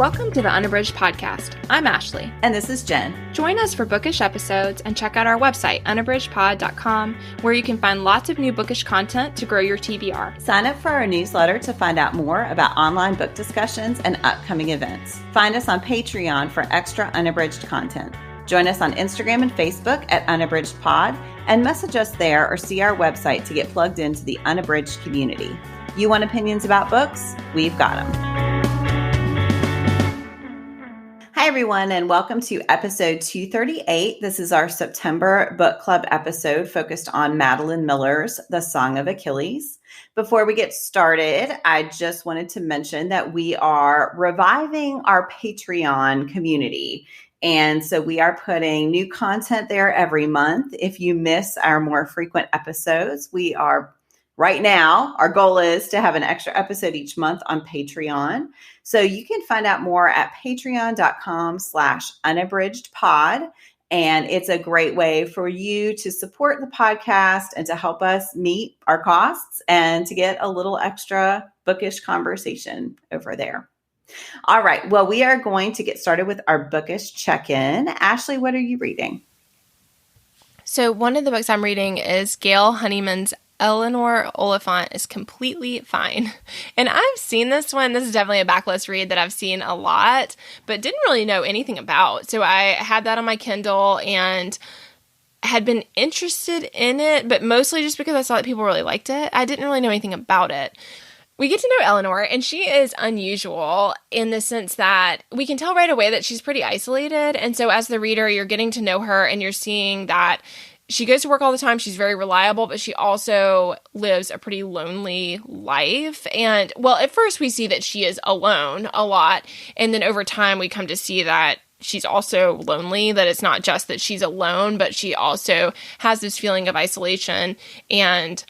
Welcome to the Unabridged Podcast. I'm Ashley. And this is Jen. Join us for bookish episodes and check out our website, unabridgedpod.com, where you can find lots of new bookish content to grow your TBR. Sign up for our newsletter to find out more about online book discussions and upcoming events. Find us on Patreon for extra unabridged content. Join us on Instagram and Facebook at unabridgedpod and message us there or see our website to get plugged into the unabridged community. You want opinions about books? We've got them. Hi, everyone, and welcome to episode 238. This is our September book club episode focused on Madeline Miller's The Song of Achilles. Before we get started, I just wanted to mention that we are reviving our Patreon community. And so we are putting new content there every month. If you miss our more frequent episodes, we are right now, our goal is to have an extra episode each month on Patreon. So you can find out more at patreon.com/unabridgedpod. And it's a great way for you to support the podcast and to help us meet our costs and to get a little extra bookish conversation over there. All right. Well, we are going to get started with our bookish check-in. Ashley, what are you reading? So one of the books I'm reading is Gail Honeyman's Eleanor Oliphant is Completely Fine. And I've seen this one. This is definitely a backlist read that I've seen a lot, but didn't really know anything about. So I had that on my Kindle and had been interested in it, but mostly just because I saw that people really liked it. I didn't really know anything about it. We get to know Eleanor, and she is unusual in the sense that we can tell right away that she's pretty isolated. And so as the reader, you're getting to know her and you're seeing that she goes to work all the time. She's very reliable, but she also lives a pretty lonely life. And, well, at first we see that she is alone a lot. And then over time we come to see that she's also lonely, that it's not just that she's alone, but she also has this feeling of isolation and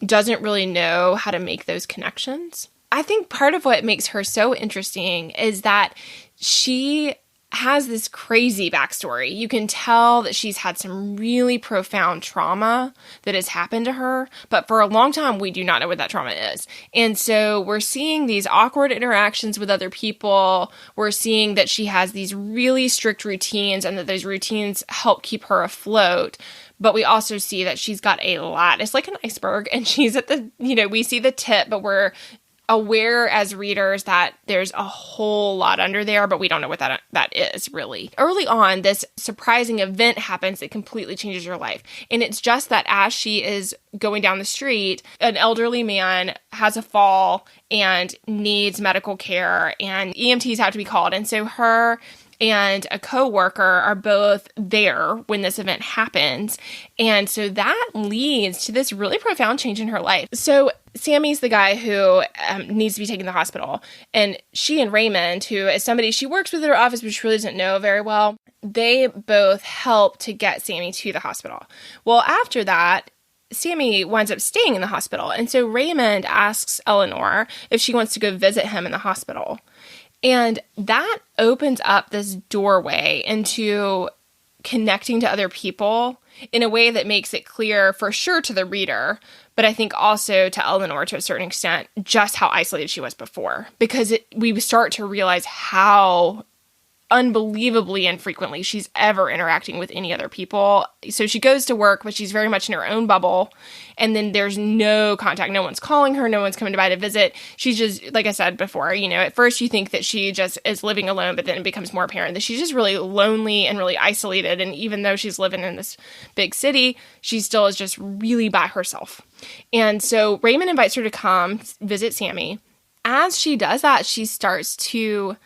doesn't really know how to make those connections. I think part of what makes her so interesting is that she has this crazy backstory. You can tell that she's had some really profound trauma that has happened to her, but for a long time, we do not know what that trauma is. And so we're seeing these awkward interactions with other people. We're seeing that she has these really strict routines and that those routines help keep her afloat. But we also see that she's got a lot. It's like an iceberg, and she's at the, we see the tip, but we're aware as readers that there's a whole lot under there, but we don't know what that is really. Early on, this surprising event happens that completely changes your life. And it's just that as she is going down the street, an elderly man has a fall and needs medical care, and EMTs have to be called. And so her and a coworker are both there when this event happens. And so that leads to this really profound change in her life. So Sammy's the guy who needs to be taken to the hospital. And she and Raymond, who is somebody she works with at her office, but she really doesn't know very well, they both help to get Sammy to the hospital. Well, after that, Sammy winds up staying in the hospital. And so Raymond asks Eleanor if she wants to go visit him in the hospital. And that opens up this doorway into connecting to other people in a way that makes it clear for sure to the reader, but I think also to Eleanor to a certain extent, just how isolated she was before. Because we start to realize how unbelievably infrequently she's ever interacting with any other people. So she goes to work, but she's very much in her own bubble. And then there's no contact. No one's calling her. No one's coming by to visit. She's just, like I said before, at first you think that she just is living alone, but then it becomes more apparent that she's just really lonely and really isolated. And even though she's living in this big city, she still is just really by herself. And so Raymond invites her to come visit Sammy. As she does that, she starts to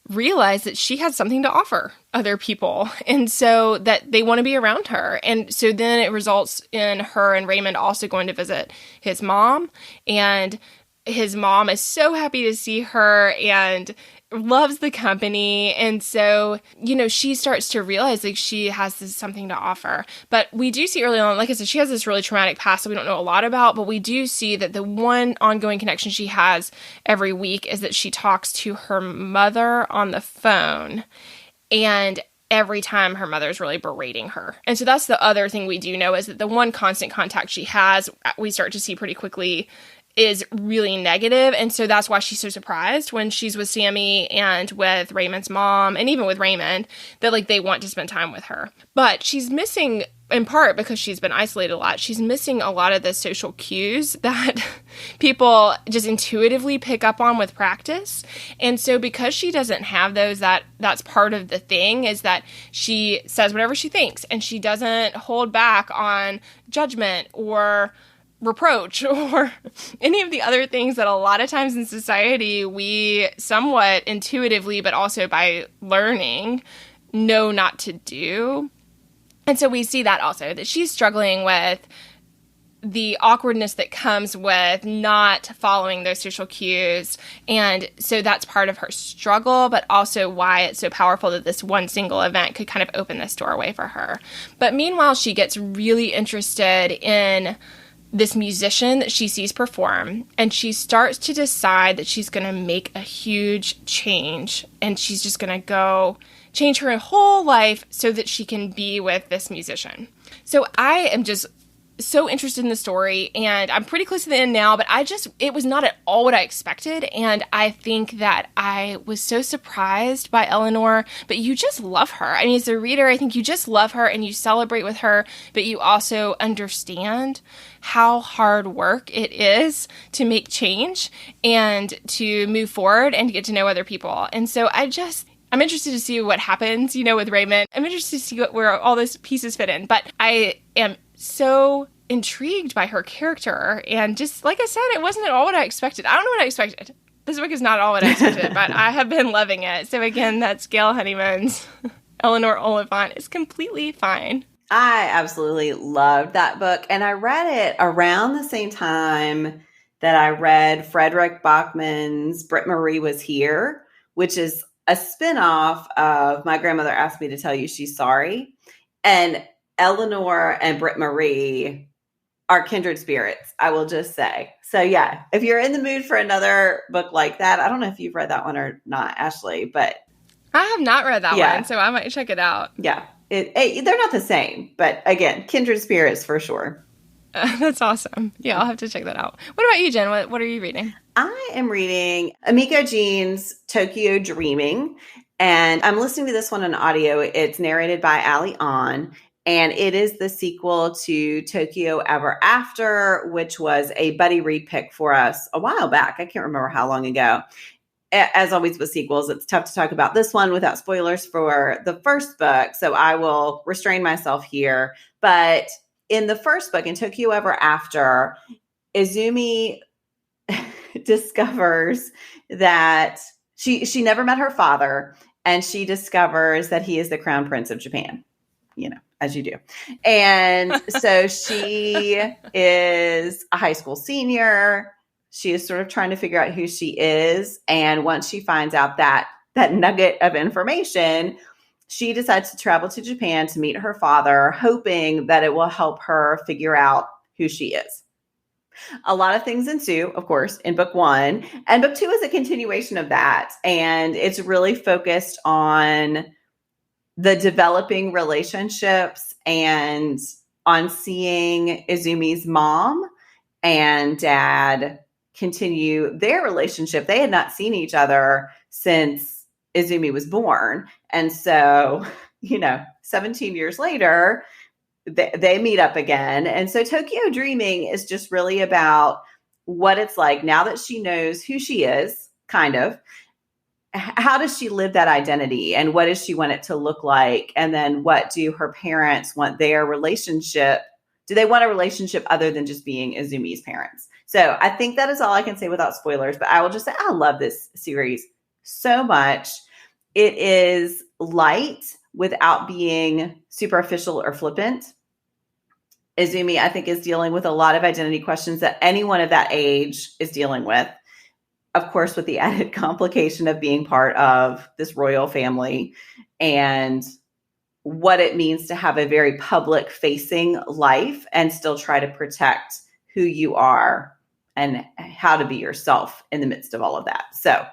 realize that she has something to offer other people, and so that they want to be around her. And so then it results in her and Raymond also going to visit his mom, and his mom is so happy to see her and loves the company. And so, she starts to realize like she has something to offer. But we do see early on, like I said, she has this really traumatic past that we don't know a lot about, but we do see that the one ongoing connection she has every week is that she talks to her mother on the phone. And every time her mother's really berating her. And so that's the other thing we do know is that the one constant contact she has, we start to see pretty quickly, is really negative. And so that's why she's so surprised when she's with Sammy and with Raymond's mom, and even with Raymond, that like they want to spend time with her. But she's missing, in part because she's been isolated a lot, she's missing a lot of the social cues that people just intuitively pick up on with practice. And so because she doesn't have those, that's part of the thing, is that she says whatever she thinks, and she doesn't hold back on judgment or reproach or any of the other things that a lot of times in society we somewhat intuitively, but also by learning, know not to do. And so we see that also, that she's struggling with the awkwardness that comes with not following those social cues. And so that's part of her struggle, but also why it's so powerful that this one single event could kind of open this doorway for her. But meanwhile, she gets really interested in this musician that she sees perform, and she starts to decide that she's going to make a huge change, and she's just going to go change her whole life so that she can be with this musician. So I am just so interested in the story, and I'm pretty close to the end now, but it was not at all what I expected, and I think that I was so surprised by Eleanor, but you just love her. I mean, as a reader, I think you just love her, and you celebrate with her, but you also understand how hard work it is to make change, and to move forward, and to get to know other people. And so I'm interested to see what happens, with Raymond. I'm interested to see where all those pieces fit in, but I am so intrigued by her character, and just like I said, it wasn't at all what I expected. I don't know what I expected. This book is not all what I expected, but I have been loving it. So again, that's Gail Honeyman's Eleanor Oliphant is Completely Fine. I absolutely loved that book, and I read it around the same time that I read Frederick Bachman's Britt Marie Was Here, which is a spinoff of My Grandmother Asked Me to Tell You She's Sorry. And Eleanor and Britt Marie are kindred spirits, I will just say. So yeah, if you're in the mood for another book like that, I don't know if you've read that one or not, Ashley, but I have not read that one, so I might check it out. Yeah, they're not the same, but again, kindred spirits for sure. That's awesome. Yeah, I'll have to check that out. What about you, Jen? What are you reading? I am reading Amiko Jean's Tokyo Dreaming, and I'm listening to this one on audio. It's narrated by Ali Ahn, and it is the sequel to Tokyo Ever After, which was a Buddy Read pick for us a while back. I can't remember how long ago. As always with sequels, it's tough to talk about this one without spoilers for the first book, so I will restrain myself here. But in the first book, in Tokyo Ever After, Izumi discovers that she never met her father, and she discovers that he is the crown prince of Japan, as you do. And so she is a high school senior. She is sort of trying to figure out who she is. And once she finds out that nugget of information, she decides to travel to Japan to meet her father, hoping that it will help her figure out who she is. A lot of things ensue, of course, in book one. And book two is a continuation of that. And it's really focused on the developing relationships and on seeing Izumi's mom and dad continue their relationship. They had not seen each other since Izumi was born. And so, 17 years later, they meet up again. And so Tokyo Dreaming is just really about what it's like now that she knows who she is, kind of. How does she live that identity, and what does she want it to look like? And then what do her parents want their relationship? Do they want a relationship other than just being Izumi's parents? So I think that is all I can say without spoilers, but I will just say I love this series so much. It is light without being superficial or flippant. Izumi, I think, is dealing with a lot of identity questions that anyone of that age is dealing with. Of course, with the added complication of being part of this royal family and what it means to have a very public facing life and still try to protect who you are and how to be yourself in the midst of all of that. So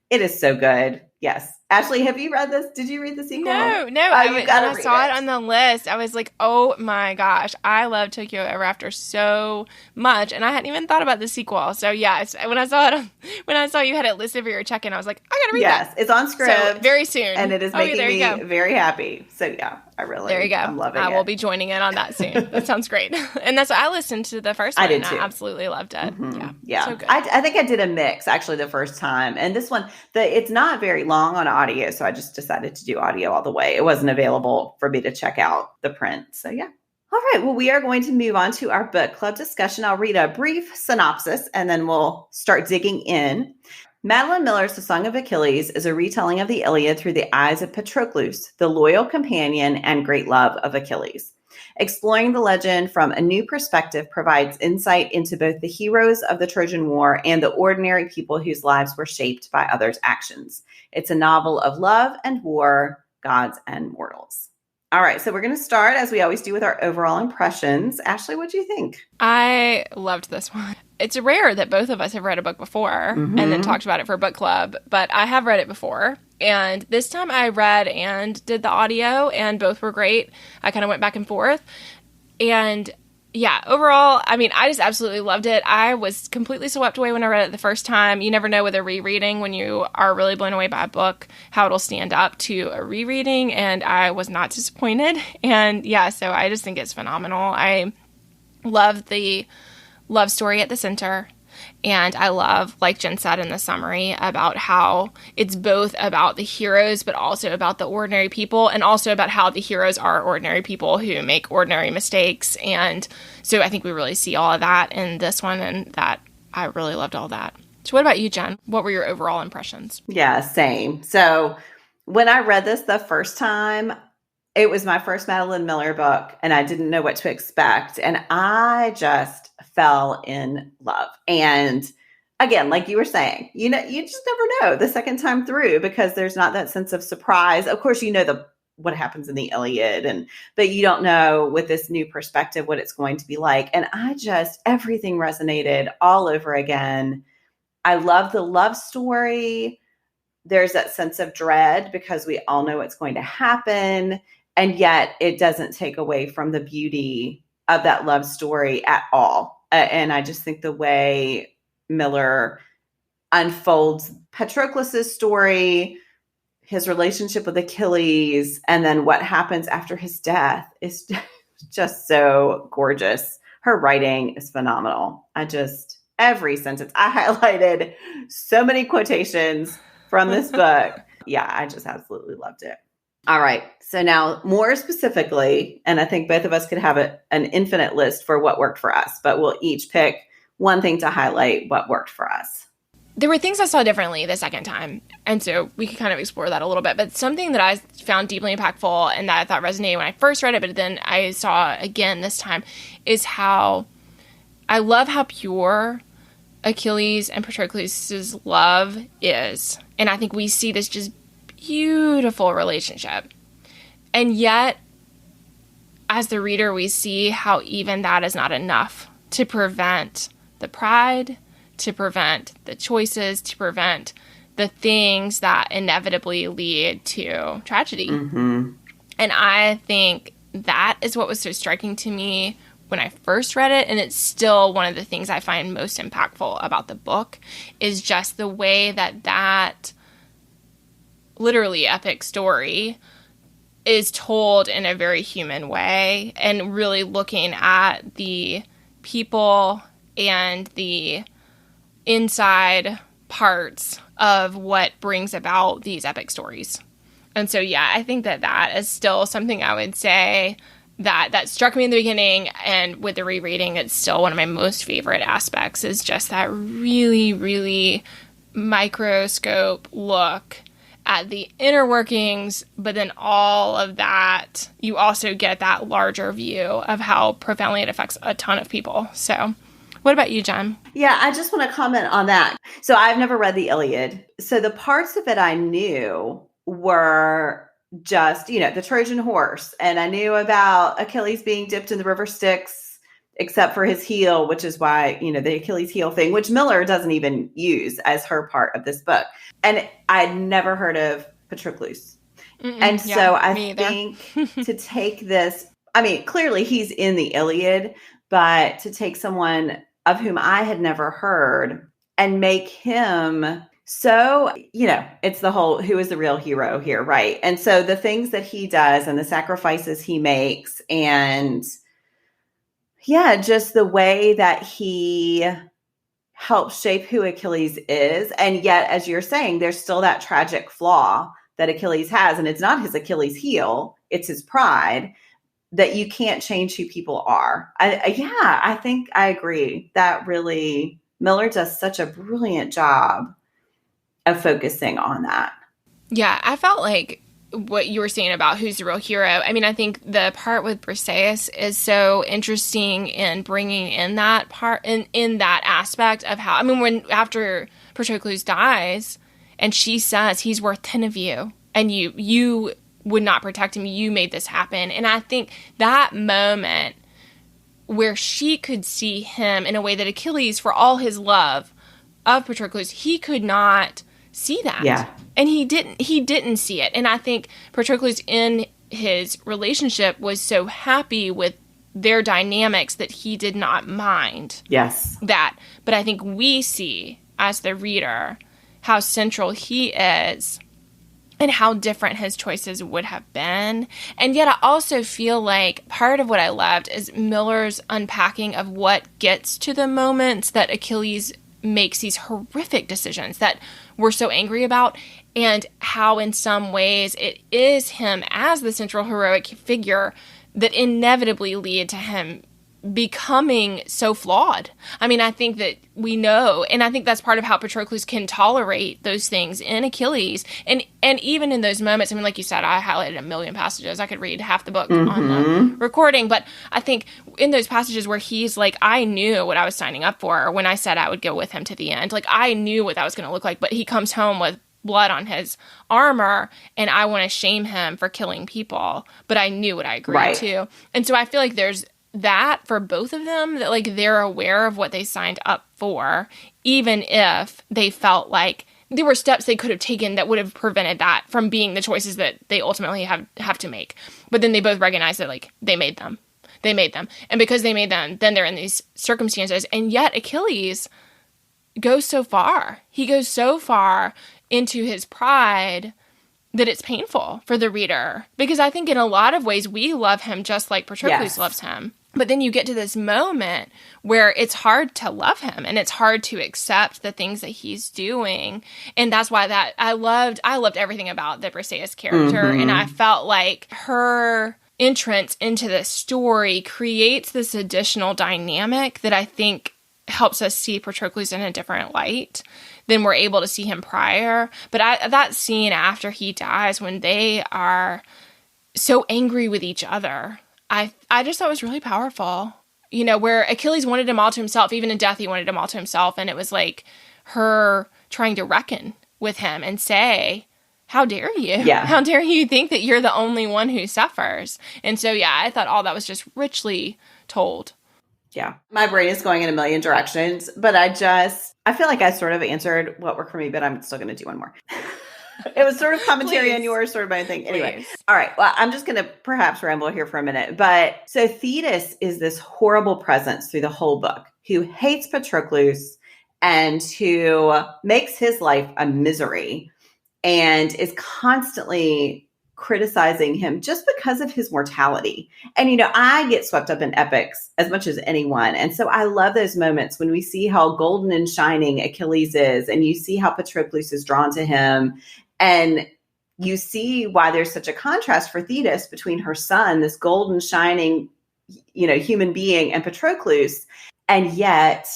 it is so good. Yes. Ashley, have you read this? Did you read the sequel? No. Oh, you've got When to I read saw it it. on the list, I was like, oh my gosh, I love Tokyo Ever After so much. And I hadn't even thought about the sequel. So yeah, when I saw it, when I saw you had it listed for your check-in, I was like, I gotta read that. Yes, it's on So Scribd, very soon. and it is Oh, yeah, making there you me go. very happy. So yeah, There you go. I'm loving I it. will be joining in on that soon. That sounds great. And that's I listened to the first one. I did and too. I absolutely loved it. Yeah. Yeah. So good. I think I did a mix actually the first time. And this one, it's not very long on audio. So I just decided to do audio all the way. It wasn't available for me to check out the print. So yeah. All right. Well, we are going to move on to our book club discussion. I'll read a brief synopsis and then we'll start digging in. Madeline Miller's The Song of Achilles is a retelling of the Iliad through the eyes of Patroclus, the loyal companion and great love of Achilles. Exploring the legend from a new perspective provides insight into both the heroes of the Trojan War and the ordinary people whose lives were shaped by others' actions. It's a novel of love and war, gods and mortals. All right, so we're going to start, as we always do, with our overall impressions. Ashley, what do you think? I loved this one. It's rare that both of us have read a book before and then talked about it for book club, but I have read it before. And this time I read and did the audio, and both were great. I kind of went back and forth. And yeah, overall, I mean, I just absolutely loved it. I was completely swept away when I read it the first time. You never know with a rereading when you are really blown away by a book, how it'll stand up to a rereading. And I was not disappointed. And yeah, so I just think it's phenomenal. I love the love story at the center. And I love, like Jen said in the summary, about how it's both about the heroes, but also about the ordinary people, and also about how the heroes are ordinary people who make ordinary mistakes. And so I think we really see all of that in this one, and that I really loved all that. So what about you, Jen? What were your overall impressions? Yeah, same. So when I read this the first time, it was my first Madeline Miller book, and I didn't know what to expect. And I just fell in love. And again, like you were saying, you just never know the second time through because there's not that sense of surprise. Of course, you know what happens in the Iliad, but you don't know with this new perspective what it's going to be like. And everything resonated all over again. I love the love story. There's that sense of dread because we all know what's going to happen. And yet it doesn't take away from the beauty of that love story at all. And I just think the way Miller unfolds Patroclus' story, his relationship with Achilles, and then what happens after his death is just so gorgeous. Her writing is phenomenal. Every sentence, I highlighted so many quotations from this book. Yeah, I just absolutely loved it. All right. So now more specifically, and I think both of us could have an infinite list for what worked for us, but we'll each pick one thing to highlight what worked for us. There were things I saw differently the second time, and so we could kind of explore that a little bit. But something that I found deeply impactful and that I thought resonated when I first read it, but then I saw again this time, is how I love how pure Achilles and Patroclus' love is. And I think we see this just beautiful relationship. And yet, as the reader, we see how even that is not enough to prevent the pride, to prevent the choices, to prevent the things that inevitably lead to tragedy. Mm-hmm. And I think that is what was so striking to me when I first read it, and it's still one of the things I find most impactful about the book, is just the way that literally epic story is told in a very human way, and really looking at the people and the inside parts of what brings about these epic stories. And so, yeah, I think that is still something I would say that struck me in the beginning, and with the rereading, it's still one of my most favorite aspects, is just that really, really microscope look at the inner workings, but then all of that, you also get that larger view of how profoundly it affects a ton of people. So what about you, Jen? Yeah, I just want to comment on that. So I've never read the Iliad. So the parts of it I knew were just, the Trojan horse. And I knew about Achilles being dipped in the river Styx except for his heel, which is why, the Achilles heel thing, which Miller doesn't even use as her part of this book. And I'd never heard of Patroclus. And so I think to take this, I mean, clearly he's in the Iliad, but to take someone of whom I had never heard and make him so, it's the whole, who is the real hero here, right? And so the things that he does and the sacrifices he makes, and just the way that he helps shape who Achilles is. And yet, as you're saying, there's still that tragic flaw that Achilles has, and it's not his Achilles heel, it's his pride, that you can't change who people are. I think I agree that really Miller does such a brilliant job of focusing on that. Yeah, I felt like what you were saying about who's the real hero. I mean, I think the part with Briseis is so interesting in bringing in that part, in that aspect of how, I mean, after Patroclus dies and she says he's worth 10 of you and you would not protect him, you made this happen. And I think that moment where she could see him in a way that Achilles, for all his love of Patroclus, he could not see that. Yeah. And he didn't see it. And I think Patroclus in his relationship was so happy with their dynamics that he did not mind that. But I think we see as the reader how central he is and how different his choices would have been. And yet I also feel like part of what I loved is Miller's unpacking of what gets to the moments that Achilles makes these horrific decisions that we're so angry about, and how in some ways it is him as the central heroic figure that inevitably lead to him becoming so flawed. I mean, I think that we know, and I think that's part of how Patroclus can tolerate those things in Achilles. And even in those moments, I mean, like you said, I highlighted a million passages. I could read half the book on the recording, but I think in those passages where he's like, I knew what I was signing up for when I said I would go with him to the end. Like, I knew what that was going to look like, but he comes home with blood on his armor, and I want to shame him for killing people, but I knew what I agreed to. And so I feel like there's that for both of them, that like they're aware of what they signed up for, even if they felt like there were steps they could have taken that would have prevented that from being the choices that they ultimately have to make. But then they both recognize that like they made them. And because they made them, then they're in these circumstances. And yet Achilles goes so far. He goes so far into his pride that it's painful for the reader. Because I think in a lot of ways we love him just like Patroclus loves him. But then you get to this moment where it's hard to love him and it's hard to accept the things that he's doing. And that's why that I loved everything about the Briseis character. And I felt like her entrance into the story creates this additional dynamic that I think helps us see Patroclus in a different light than we're able to see him prior. But that scene after he dies, when they are so angry with each other, I just thought it was really powerful. You know, where Achilles wanted him all to himself. Even in death, he wanted him all to himself. And it was like her trying to reckon with him and say, how dare you? Yeah. How dare you think that you're the only one who suffers? And so, I thought all that was just richly told. Yeah. My brain is going in a million directions, but I feel like I sort of answered what worked for me, but I'm still going to do one more. It was sort of commentary on yours, sort of my thing. Anyway. All right. Well, I'm just going to perhaps ramble here for a minute. But so Thetis is this horrible presence through the whole book who hates Patroclus and who makes his life a misery and is constantly criticizing him just because of his mortality. And, I get swept up in epics as much as anyone. And so I love those moments when we see how golden and shining Achilles is, and you see how Patroclus is drawn to him. And you see why there's such a contrast for Thetis between her son, this golden, shining, human being, and Patroclus. And yet,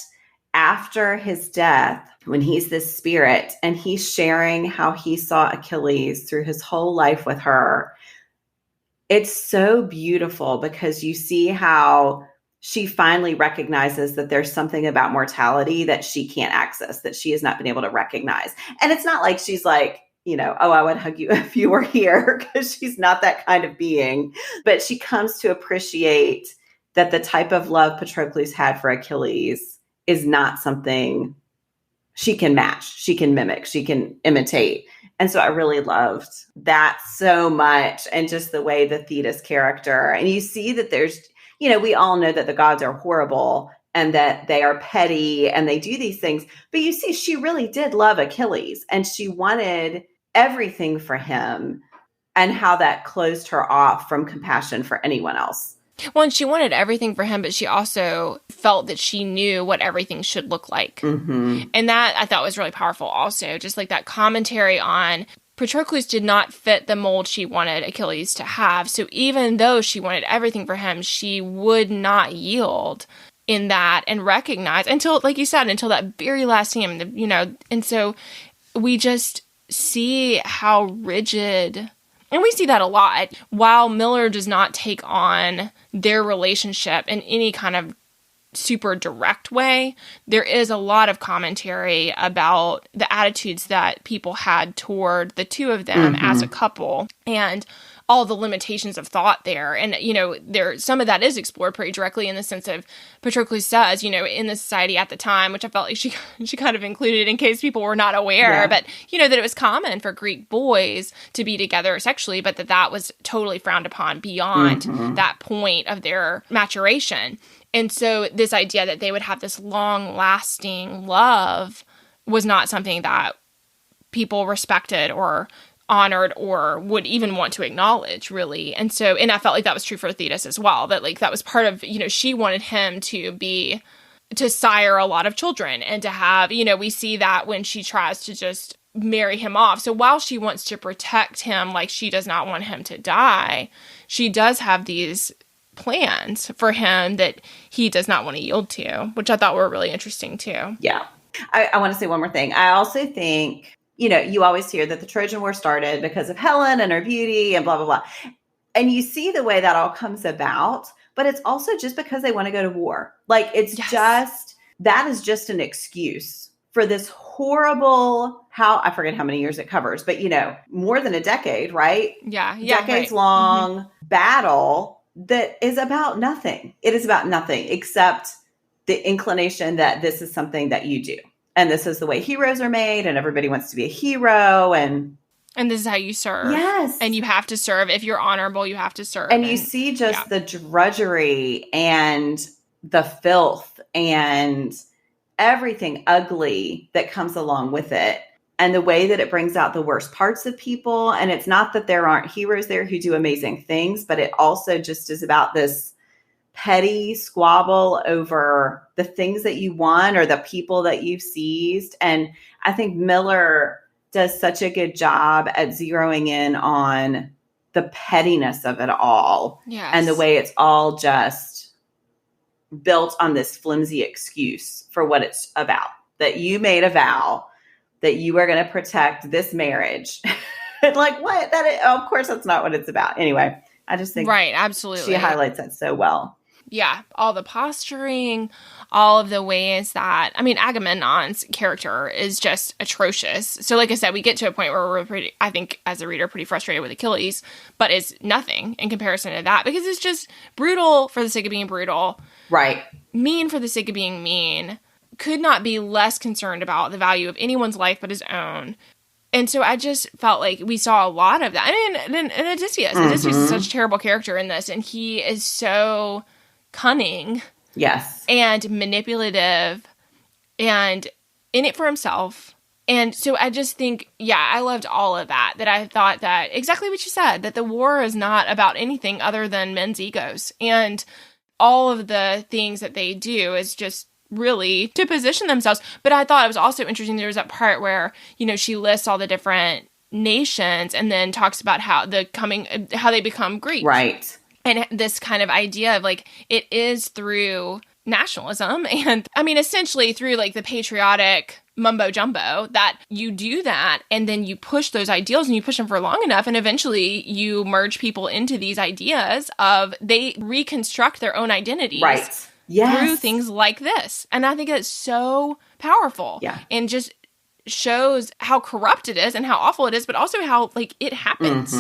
after his death, when he's this spirit and he's sharing how he saw Achilles through his whole life with her, it's so beautiful because you see how she finally recognizes that there's something about mortality that she can't access, that she has not been able to recognize. And it's not like she's like, oh, I would hug you if you were here, because she's not that kind of being. But she comes to appreciate that the type of love Patroclus had for Achilles is not something she can match, she can mimic, she can imitate. And so I really loved that so much, and just the way the Thetis character, and you see that there's, we all know that the gods are horrible and that they are petty and they do these things, but you see she really did love Achilles and she wanted everything for him, and how that closed her off from compassion for anyone else. Well, and she wanted everything for him, but she also felt that she knew what everything should look like. Mm-hmm. And that I thought was really powerful also, just like that commentary on Patroclus did not fit the mold she wanted Achilles to have. So even though she wanted everything for him, she would not yield in that and recognize until, like you said, until that very last scene, and so we just see how rigid. And we see that a lot. While Miller does not take on their relationship in any kind of super direct way, there is a lot of commentary about the attitudes that people had toward the two of them as a couple and all the limitations of thought there. And, there some of that is explored pretty directly in the sense of Patroclus says, in the society at the time, which I felt like she kind of included in case people were not aware, but, that it was common for Greek boys to be together sexually, but that was totally frowned upon beyond that point of their maturation. And so this idea that they would have this long-lasting love was not something that people respected or honored or would even want to acknowledge, really. And I felt like that was true for Thetis as well, that like that was part of, she wanted him to sire a lot of children and to have, we see that when she tries to just marry him off. So while she wants to protect him, like she does not want him to die, she does have these plans for him that he does not want to yield to, which I thought were really interesting too. Yeah. I want to say one more thing. I also think, you always hear that the Trojan War started because of Helen and her beauty and blah, blah, blah. And you see the way that all comes about, but it's also just because they want to go to war. Like that is just an excuse for this horrible, I forget how many years it covers, but more than a decade, right? Yeah. Decades long battle that is about nothing. It is about nothing except the inclination that this is something that you do. And this is the way heroes are made, and everybody wants to be a hero. And this is how you serve. Yes. And you have to serve. If you're honorable, you have to serve. And you see just the drudgery and the filth and everything ugly that comes along with it. And the way that it brings out the worst parts of people. And it's not that there aren't heroes there who do amazing things, but it also just is about this petty squabble over the things that you won or the people that you've seized. And I think Miller does such a good job at zeroing in on the pettiness of it all. Yes. And the way it's all just built on this flimsy excuse for what it's about. That you made a vow that you are going to protect this marriage. Like what? Of course, that's not what it's about. Anyway, I just think right, absolutely, she highlights that so well. Yeah, all the posturing, all of the ways that, Agamemnon's character is just atrocious. So like I said, we get to a point where we're pretty, I think as a reader, pretty frustrated with Achilles, but it's nothing in comparison to that because it's just brutal for the sake of being brutal. Right. Mean for the sake of being mean. Could not be less concerned about the value of anyone's life but his own. And so I just felt like we saw a lot of that. And Odysseus. Odysseus is such a terrible character in this, and he is so cunning, yes, and manipulative, and in it for himself. And so I just think, I loved all of that. That I thought that exactly what you said, that the war is not about anything other than men's egos, and all of the things that they do is just really to position themselves. But I thought it was also interesting. There was that part where she lists all the different nations and then talks about how they become Greek, right? And this kind of idea of like, it is through nationalism and essentially through like the patriotic mumbo jumbo that you do that. And then you push those ideals and you push them for long enough. And eventually you merge people into these ideas of they reconstruct their own identities. Right. Yes. Through things like this. And I think it's so powerful. Yeah. And just shows how corrupt it is and how awful it is, but also how like it happens.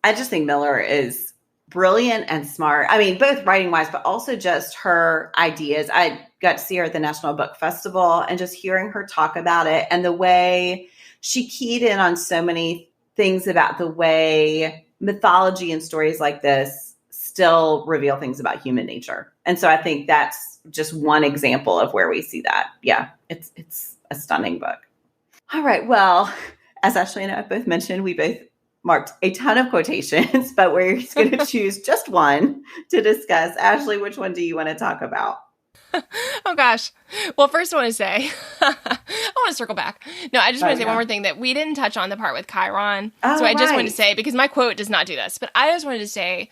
I just think Miller is brilliant and smart. I mean, both writing wise, but also just her ideas. I got to see her at the National Book Festival, and just hearing her talk about it, and the way she keyed in on so many things about the way mythology and stories like this still reveal things about human nature. And so I think that's just one example of where we see that. Yeah, it's a stunning book. All right. Well, as Ashley and I both mentioned, we both marked a ton of quotations, but we're going to choose just one to discuss. Ashley, which one do you want to talk about? Oh, gosh. Well, first I want to say, I want to circle back. No, I just want to say one more thing that we didn't touch on the part with Chiron. So I just wanted to say, because my quote does not do this, but I just wanted to say,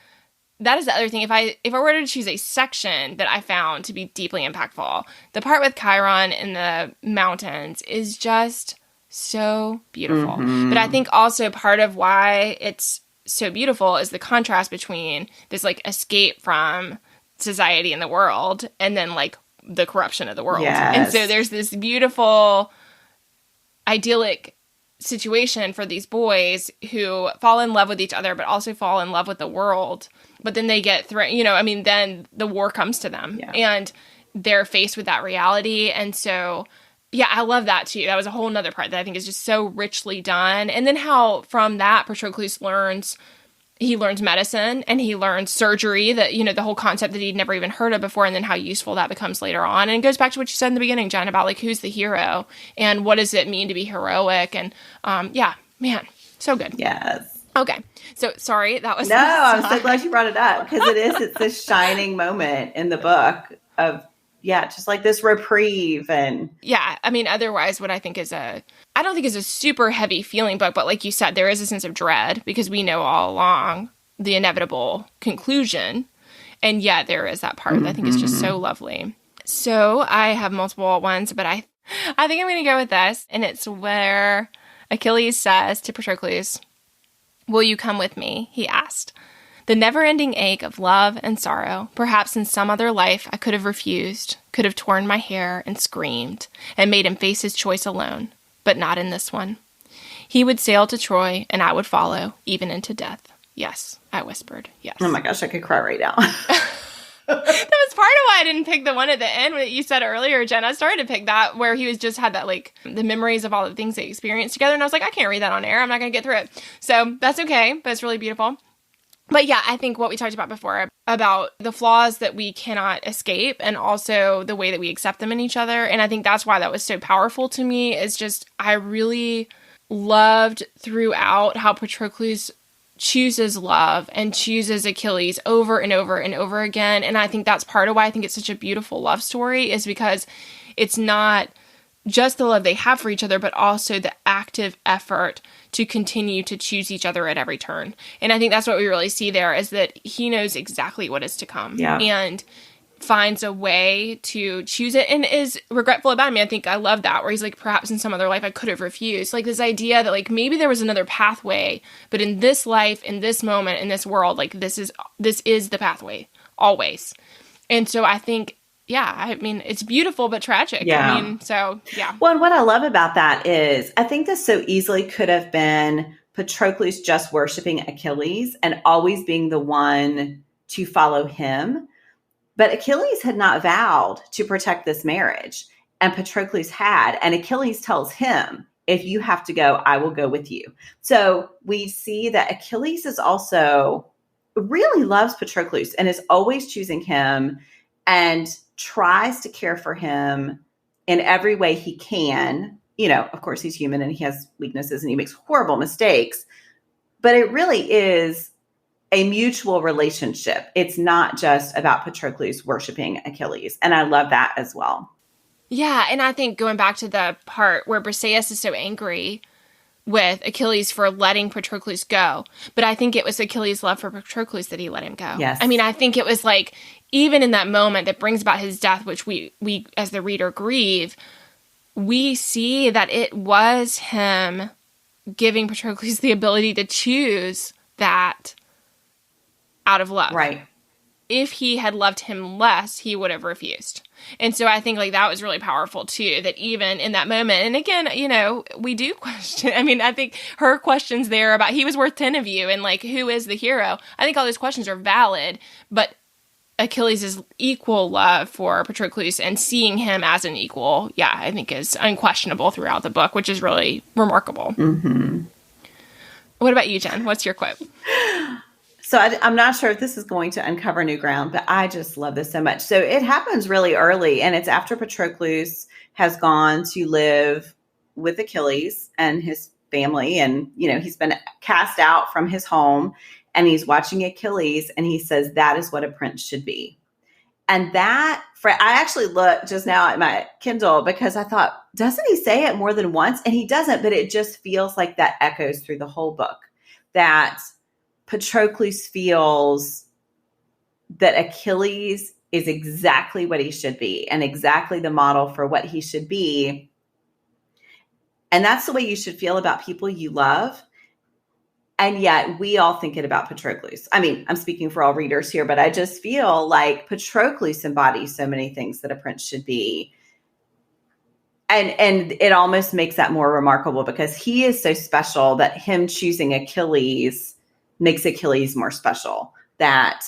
that is the other thing. If I were to choose a section that I found to be deeply impactful, the part with Chiron in the mountains is just so beautiful. Mm-hmm. But I think also part of why it's so beautiful is the contrast between this like escape from society and the world and then like the corruption of the world. Yes. And so there's this beautiful idyllic situation for these boys who fall in love with each other but also fall in love with the world. But then they get then the war comes to them and they're faced with that reality. And so yeah, I love that too. That was a whole nother part that I think is just so richly done. And then how from that Patroclus learns medicine and he learns surgery, that, the whole concept that he'd never even heard of before, and then how useful that becomes later on. And it goes back to what you said in the beginning, Jen, about like who's the hero and what does it mean to be heroic. And man, so good. Yes. Okay. So sorry, that was... No, I'm so glad you brought it up because it's this shining moment in the book of, just like this reprieve. And yeah, I mean, otherwise what I think is I don't think it's a super heavy feeling book, but like you said, there is a sense of dread because we know all along the inevitable conclusion. And yet there is that part that I think is just so lovely. So I have multiple ones, but I think I'm going to go with this. And it's where Achilles says to Patroclus, "Will you come with me?" he asked. The never-ending ache of love and sorrow. Perhaps in some other life I could have refused, could have torn my hair and screamed, and made him face his choice alone, but not in this one. He would sail to Troy, and I would follow, even into death. Yes, I whispered, yes. Oh my gosh, I could cry right now. That was part of why I didn't pick the one at the end that you said earlier, Jen. I started to pick that where he was just had that like the memories of all the things they experienced together, and I was like, I can't read that on air. I'm not going to get through it. So that's okay, but it's really beautiful. But yeah, I think what we talked about before, about the flaws that we cannot escape and also the way that we accept them in each other. And I think that's why that was so powerful to me, is just I really loved throughout how Patroclus chooses love and chooses Achilles over and over and over again. And I think that's part of why I think it's such a beautiful love story, is because it's not just the love they have for each other, but also the active effort to continue to choose each other at every turn. And I think that's what we really see there, is that he knows exactly what is to come and finds a way to choose it and is regretful about it. I mean, I think I love that, where he's like, perhaps in some other life I could have refused. Like this idea that like maybe there was another pathway, but in this life, in this moment, in this world, like this is the pathway always. And so I think, I mean, it's beautiful, but tragic. Yeah. I mean, so, yeah. Well, and what I love about that is I think this so easily could have been Patroclus just worshiping Achilles and always being the one to follow him. But Achilles had not vowed to protect this marriage, and Patroclus had. And Achilles tells him, if you have to go, I will go with you. So we see that Achilles is also really loves Patroclus and is always choosing him and tries to care for him in every way he can. Of course, he's human and he has weaknesses and he makes horrible mistakes, but it really is a mutual relationship. It's not just about Patroclus worshiping Achilles. And I love that as well. Yeah. And I think going back to the part where Briseis is so angry with Achilles for letting Patroclus go, but I think it was Achilles' love for Patroclus that he let him go. Yes. I mean, I think it was like, even in that moment that brings about his death, which we as the reader grieve, we see that it was him giving Patroclus the ability to choose that out of love. Right. if he had loved him less, he would have refused. And so I think like that was really powerful too, that even in that moment, and again, we do question, I think her questions there about he was worth 10 of you and like, who is the hero? I think all those questions are valid, but Achilles' equal love for Patroclus and seeing him as an equal, I think is unquestionable throughout the book, which is really remarkable. Mm-hmm. What about you, Jen? What's your quote? So I'm not sure if this is going to uncover new ground, but I just love this so much. So it happens really early, and it's after Patroclus has gone to live with Achilles and his family, and he's been cast out from his home, and he's watching Achilles, and he says that is what a prince should be. And I actually looked just now at my Kindle because I thought, doesn't he say it more than once? And he doesn't, but it just feels like that echoes through the whole book, that Patroclus feels that Achilles is exactly what he should be and exactly the model for what he should be. And that's the way you should feel about people you love. And yet we all think it about Patroclus. I'm speaking for all readers here, but I just feel like Patroclus embodies so many things that a prince should be. And it almost makes that more remarkable because he is so special that him choosing Achilles makes Achilles more special, that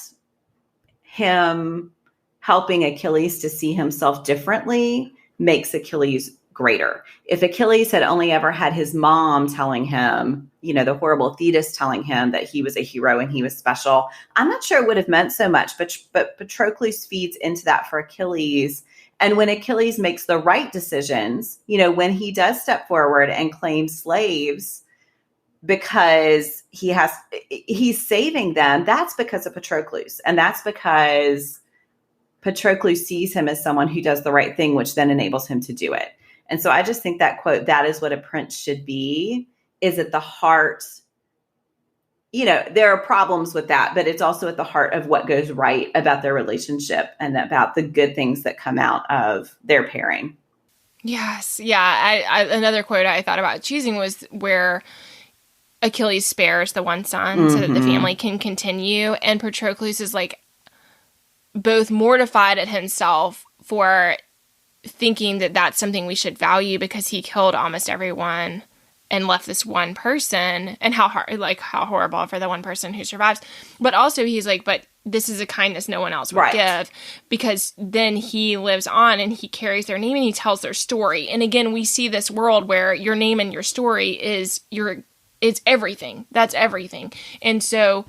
him helping Achilles to see himself differently makes Achilles greater. If Achilles had only ever had his mom telling him, the horrible Thetis telling him that he was a hero and he was special, I'm not sure it would have meant so much, but Patroclus feeds into that for Achilles. And when Achilles makes the right decisions, when he does step forward and claim slaves, because he's saving them, that's because of Patroclus. And that's because Patroclus sees him as someone who does the right thing, which then enables him to do it. And so I just think that quote, that is what a prince should be, is at the heart. There are problems with that, but it's also at the heart of what goes right about their relationship and about the good things that come out of their pairing. Yes. Yeah. Another quote I thought about choosing was where Achilles spares the one son so that the family can continue. And Patroclus is like both mortified at himself for thinking that that's something we should value because he killed almost everyone and left this one person, and how horrible for the one person who survives. But also he's like, but this is a kindness no one else would give, because then he lives on and he carries their name and he tells their story. And again, we see this world where your name and your story is it's everything. That's everything. And so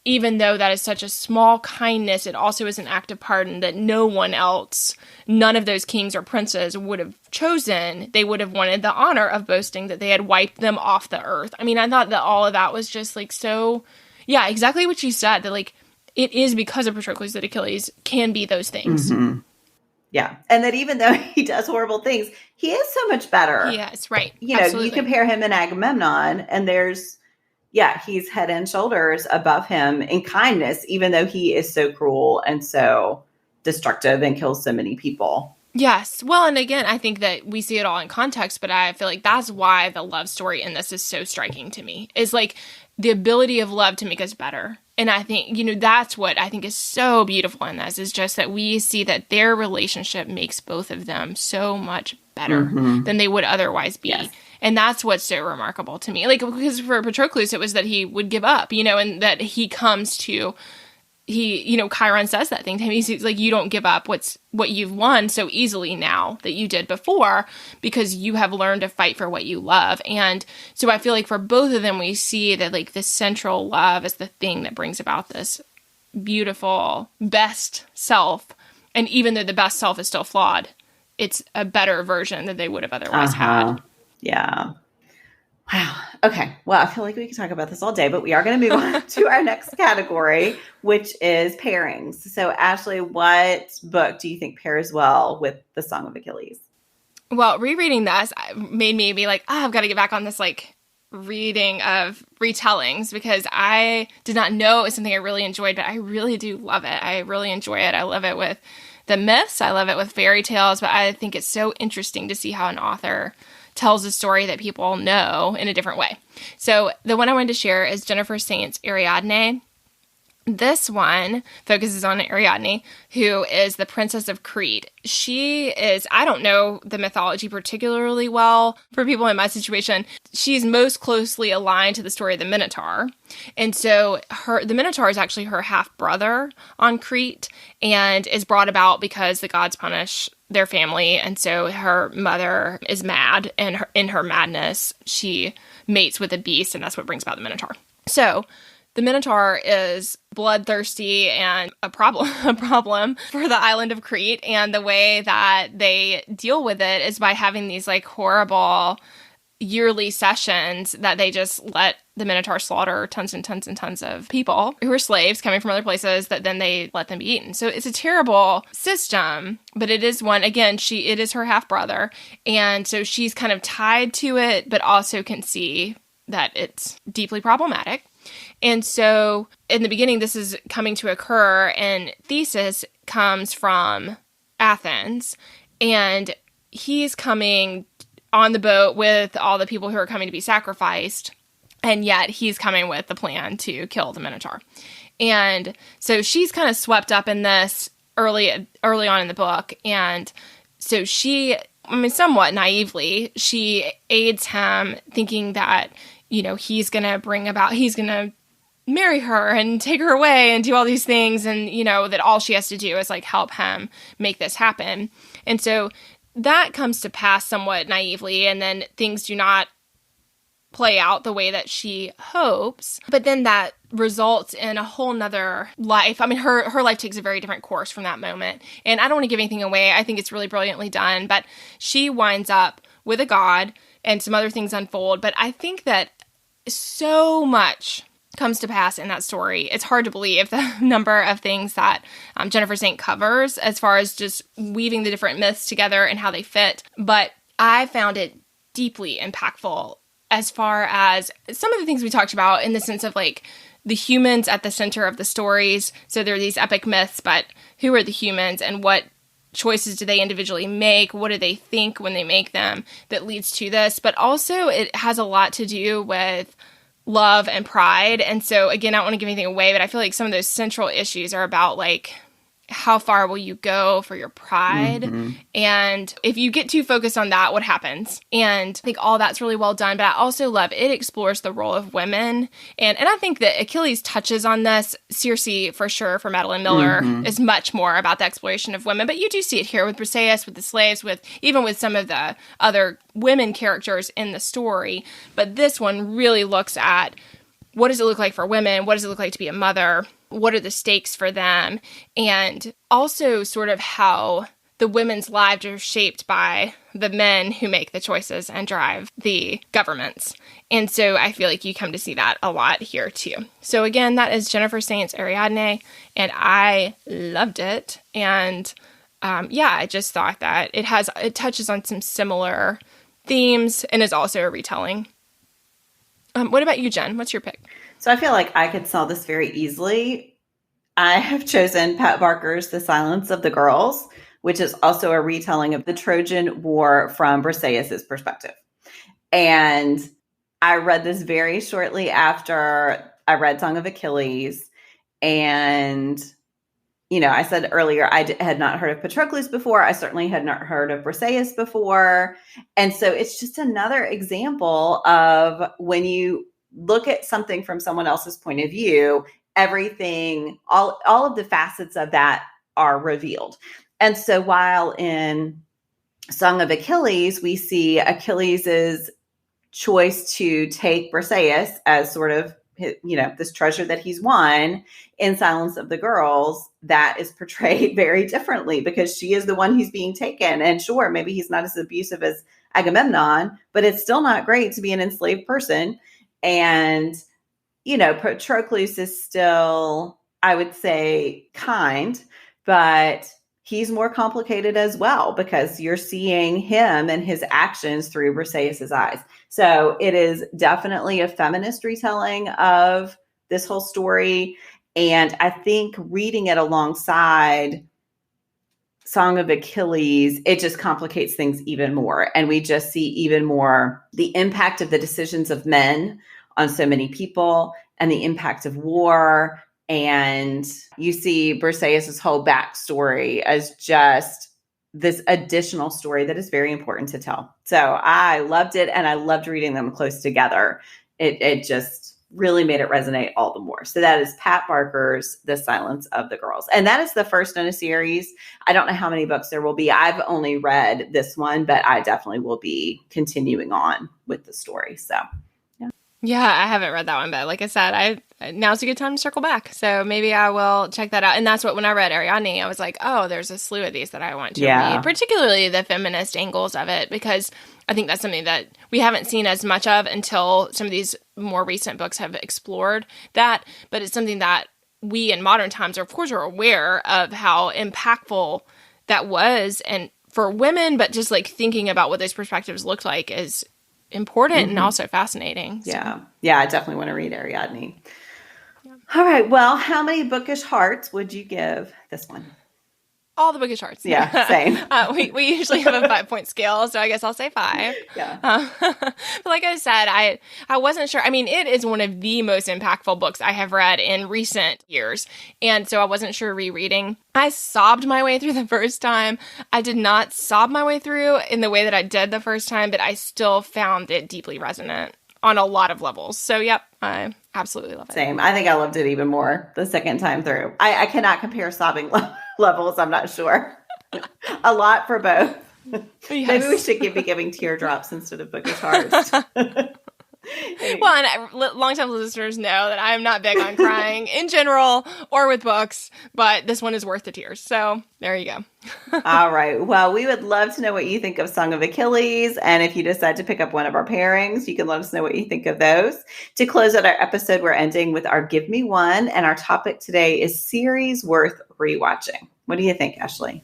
even though that is such a small kindness, it also is an act of pardon that none of those kings or princes would have chosen. They would have wanted the honor of boasting that they had wiped them off the earth. I thought that all of that was just like so, exactly what you said, that like it is because of Patroclus that Achilles can be those things. Mm-hmm. Yeah. And that even though he does horrible things, he is so much better. Yes, right. Absolutely. You compare him and Agamemnon, and he's head and shoulders above him in kindness, even though he is so cruel and so destructive and kills so many people. Yes. Well, and again, I think that we see it all in context, but I feel like that's why the love story in this is so striking to me, is like the ability of love to make us better. And I think, that's what I think is so beautiful in this, is just that we see that their relationship makes both of them so much better than they would otherwise be. Yes. And that's what's so remarkable to me. Like, because for Patroclus, it was that he would give up, and that he comes to, Chiron says that thing to him. He's like, you don't give up what you've won so easily now that you did before, because you have learned to fight for what you love. And so I feel like for both of them, we see that like this central love is the thing that brings about this beautiful best self. And even though the best self is still flawed, it's a better version than they would have otherwise had. Yeah. Wow. Okay. Well, I feel like we could talk about this all day, but we are going to move on to our next category, which is pairings. So, Ashley, what book do you think pairs well with The Song of Achilles? Well, rereading this made me be like, I've got to get back on this like reading of retellings, because I did not know it was something I really enjoyed, but I really do love it. I really enjoy it. I love it with the myths. I love it with fairy tales, but I think it's so interesting to see how an author tells a story that people know in a different way. So the one I wanted to share is Jennifer Saint's Ariadne. This one focuses on Ariadne, who is the princess of Crete. She is, I don't know the mythology particularly well for people in my situation. She's most closely aligned to the story of the Minotaur. And so the Minotaur is actually her half-brother on Crete and is brought about because the gods punish their family. And so her mother is mad, and in her madness, she mates with a beast, and that's what brings about the Minotaur. So the Minotaur is bloodthirsty and a problem for the island of Crete. And the way that they deal with it is by having these like horrible yearly sessions that they just let the Minotaur slaughter tons and tons and tons of people who are slaves coming from other places that then they let them be eaten. So it's a terrible system, but it is one, again, it is her half-brother. And so she's kind of tied to it, but also can see that it's deeply problematic. And so in the beginning, this is coming to occur, and Theseus comes from Athens, and he's coming on the boat with all the people who are coming to be sacrificed, and yet he's coming with the plan to kill the Minotaur. And so she's kind of swept up in this early on in the book, and so somewhat naively, she aids him thinking that, he's going to marry her and take her away and do all these things. And, that all she has to do is like help him make this happen. And so that comes to pass somewhat naively. And then things do not play out the way that she hopes. But then that results in a whole nother life. I mean, her life takes a very different course from that moment. And I don't want to give anything away. I think it's really brilliantly done. But she winds up with a god and some other things unfold. But I think that so much comes to pass in that story. It's hard to believe the number of things that Jennifer Saint covers as far as just weaving the different myths together and how they fit. But I found it deeply impactful as far as some of the things we talked about in the sense of like the humans at the center of the stories. So there are these epic myths, but who are the humans and what choices do they individually make? What do they think when they make them that leads to this? But also it has a lot to do with love and pride. And so again, I don't want to give anything away, but I feel like some of those central issues are about like, how far will you go for your pride? Mm-hmm. And if you get too focused on that, what happens? And I think all that's really well done, but I also love it explores the role of women. And I think that Achilles touches on this. Circe, for sure, for Madeline Miller, is much more about the exploration of women. But you do see it here with Briseis, with the slaves, even with some of the other women characters in the story. But this one really looks at what does it look like for women? What does it look like to be a mother? What are the stakes for them? And also sort of how the women's lives are shaped by the men who make the choices and drive the governments. And so I feel like you come to see that a lot here too. So again, that is Jennifer Saint's Ariadne, and I loved it. And I just thought that it touches on some similar themes and is also a retelling. What about you, Jen? What's your pick? So I feel like I could solve this very easily. I have chosen Pat Barker's The Silence of the Girls, which is also a retelling of the Trojan War from Briseis' perspective. And I read this very shortly after I read Song of Achilles. And, I said earlier, I had not heard of Patroclus before. I certainly had not heard of Briseis before. And so it's just another example of when you look at something from someone else's point of view, everything, all of the facets of that are revealed. And so while in Song of Achilles, we see Achilles' choice to take Briseis as sort of, this treasure that he's won, in Silence of the Girls, that is portrayed very differently because she is the one who's being taken. And sure, maybe he's not as abusive as Agamemnon, but it's still not great to be an enslaved person. And, Patroclus is still, I would say, kind, but he's more complicated as well because you're seeing him and his actions through Briseis' eyes. So it is definitely a feminist retelling of this whole story. And I think reading it alongside Song of Achilles, it just complicates things even more. And we just see even more the impact of the decisions of men on so many people and the impact of war And you see Briseis' whole backstory as just this additional story that is very important to tell. So I loved it, and I loved reading them close together. It just really made it resonate all the more. So that is Pat Barker's The Silence of the Girls. And that is the first in a series. I don't know how many books there will be. I've only read this one, but I definitely will be continuing on with the story. So, yeah, I haven't read that one, but like I said, now's a good time to circle back. So maybe I will check that out. And that's what, when I read Ariadne, I was like, oh, there's a slew of these that I want to read, particularly the feminist angles of it, because I think that's something that we haven't seen as much of until some of these more recent books have explored that. But it's something that we in modern times, of course, are aware of how impactful that was, and for women, but just like thinking about what those perspectives looked like is important and also fascinating. So. Yeah, I definitely want to read Ariadne. Yeah. All right. Well, how many bookish hearts would you give this one? All the bookish hearts. Yeah, same. We usually have a 5-point scale, so I guess I'll say 5. Yeah. But like I said, I wasn't sure. I mean, it is one of the most impactful books I have read in recent years, and so I wasn't sure rereading. I sobbed my way through the first time. I did not sob my way through in the way that I did the first time, but I still found it deeply resonant on a lot of levels. So, yep, I absolutely love it. Same. I think I loved it even more the second time through. I cannot compare sobbing levels. I'm not sure. A lot for both. Yes. Maybe we should be giving teardrops instead of bookish hearts. Well, and longtime listeners know that I am not big on crying in general or with books, but this one is worth the tears. So there you go. All right. Well, we would love to know what you think of Song of Achilles. And if you decide to pick up one of our pairings, you can let us know what you think of those. To close out our episode, we're ending with our Give Me One. And our topic today is series worth rewatching. What do you think, Ashley?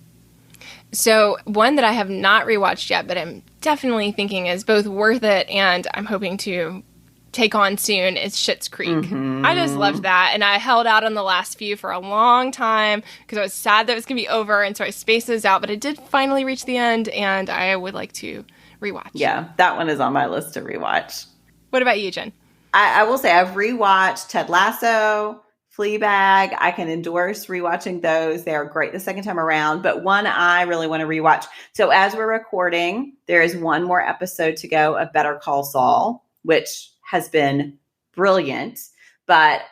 So one that I have not rewatched yet, but I'm definitely thinking is both worth it and I'm hoping to take on soon is Schitt's Creek. Mm-hmm. I just loved that. And I held out on the last few for a long time because I was sad that it was going to be over. And so I spaced those out, but it did finally reach the end and I would like to rewatch. Yeah, that one is on my list to rewatch. What about you, Jen? I will say I've rewatched Ted Lasso, Fleabag. I can endorse rewatching those. They are great the second time around, but one I really want to rewatch. So as we're recording, there is one more episode to go of Better Call Saul, which has been brilliant. But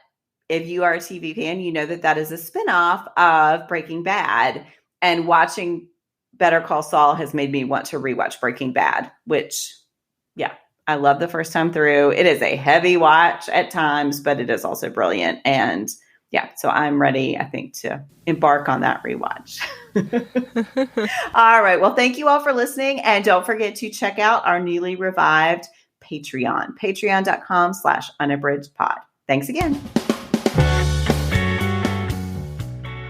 if you are a TV fan, you know that that is a spinoff of Breaking Bad. And watching Better Call Saul has made me want to rewatch Breaking Bad, which, yeah, I love the first time through. It is a heavy watch at times, but it is also brilliant. And yeah, so I'm ready, I think, to embark on that rewatch. All right. Well, thank you all for listening. And don't forget to check out our newly revived Patreon, patreon.com/unabridgedpod. Thanks again.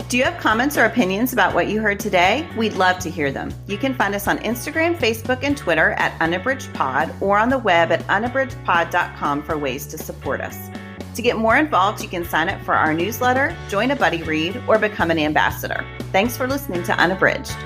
Do you have comments or opinions about what you heard today? We'd love to hear them. You can find us on Instagram, Facebook, and Twitter at unabridgedpod or on the web at unabridgedpod.com for ways to support us. To get more involved, you can sign up for our newsletter, join a buddy read, or become an ambassador. Thanks for listening to Unabridged.